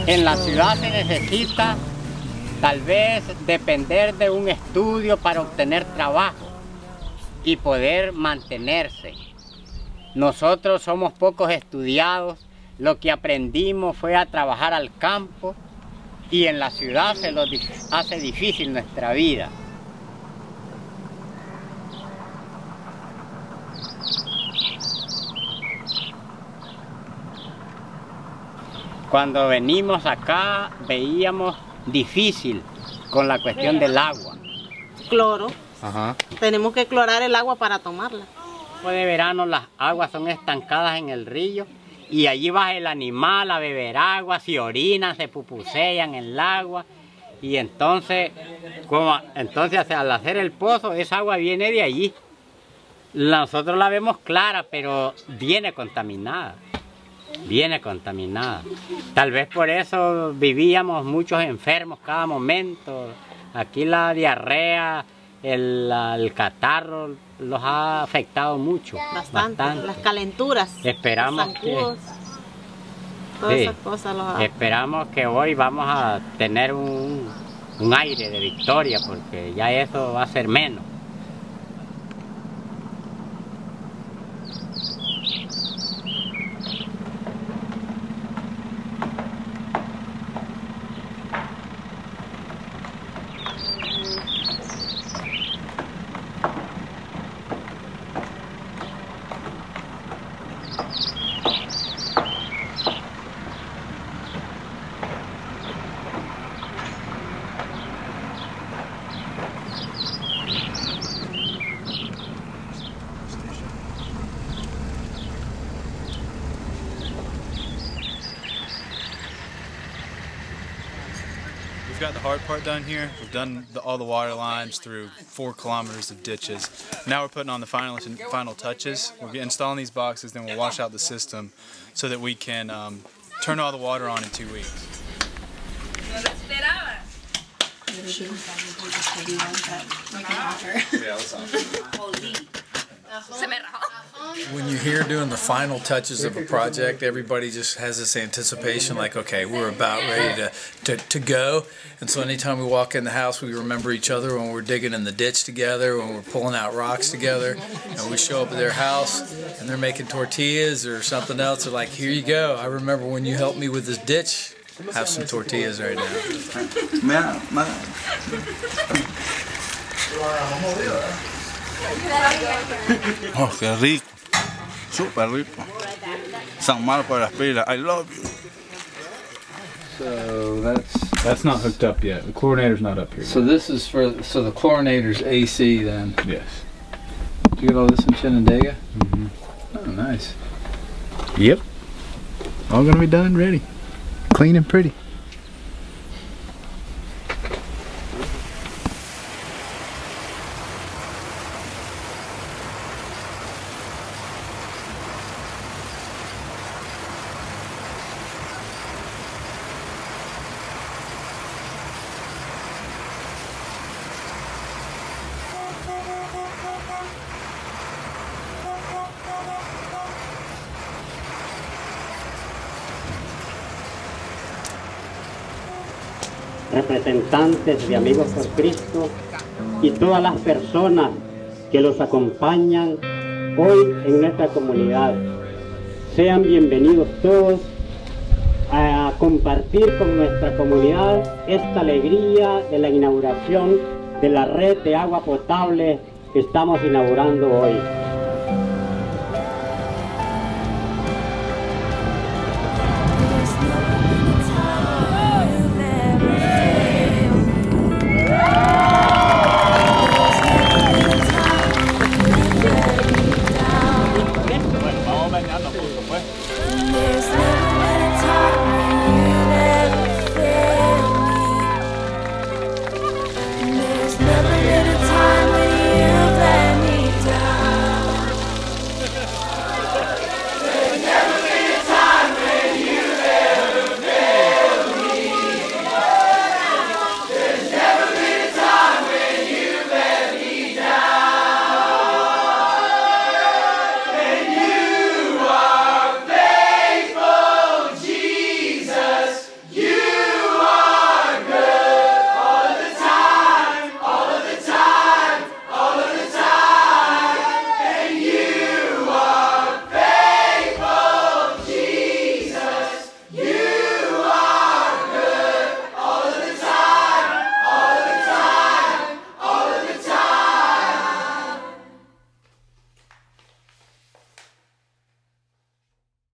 En la ciudad se necesita tal vez depender de un estudio para obtener trabajo y poder mantenerse. Nosotros somos pocos estudiados, lo que aprendimos fue a trabajar al campo y en la ciudad se nos hace difícil nuestra vida. Cuando venimos acá veíamos difícil con la cuestión del agua. Cloro. Ajá. Tenemos que clorar el agua para tomarla. Después de verano las aguas son estancadas en el río y allí va el animal a beber agua, se orinan, se pupusean en el agua y entonces al hacer el pozo esa agua viene de allí. Nosotros la vemos clara, pero viene contaminada. Viene contaminada. Tal vez por eso vivíamos muchos enfermos cada momento. Aquí la diarrea, el catarro los ha afectado mucho. Bastante. Las calenturas. Esperamos los zancudos, todas esas cosas los ha... Esperamos que hoy vamos a tener un aire de victoria, porque ya eso va a ser menos. We've got the hard part done here. We've done all the water lines through 4 kilometers of ditches. Now we're putting on the final touches. We're installing these boxes, then we'll wash out the system so that we can turn all the water on in 2 weeks. When you're here doing the final touches of a project, everybody just has this anticipation like, okay, we're about ready to go. And so anytime we walk in the house, we remember each other when we're digging in the ditch together, when we're pulling out rocks together. And we show up at their house and they're making tortillas or something else. They're like, here you go. I remember when you helped me with this ditch. Have some tortillas right now. Oh, qué rico. Súper rico. San Marco de las Pilas, I love you. So that's not hooked up yet. The chlorinator's not up here. So this is so the chlorinator's AC then. Yes. Did you get all this in Shenandoah? Mm-hmm. Oh, nice. Yep. All gonna be done and ready. Clean and pretty. Representantes de Amigos por Cristo y todas las personas que los acompañan hoy en nuestra comunidad. Sean bienvenidos todos a compartir con nuestra comunidad esta alegría de la inauguración de la red de agua potable que estamos inaugurando hoy.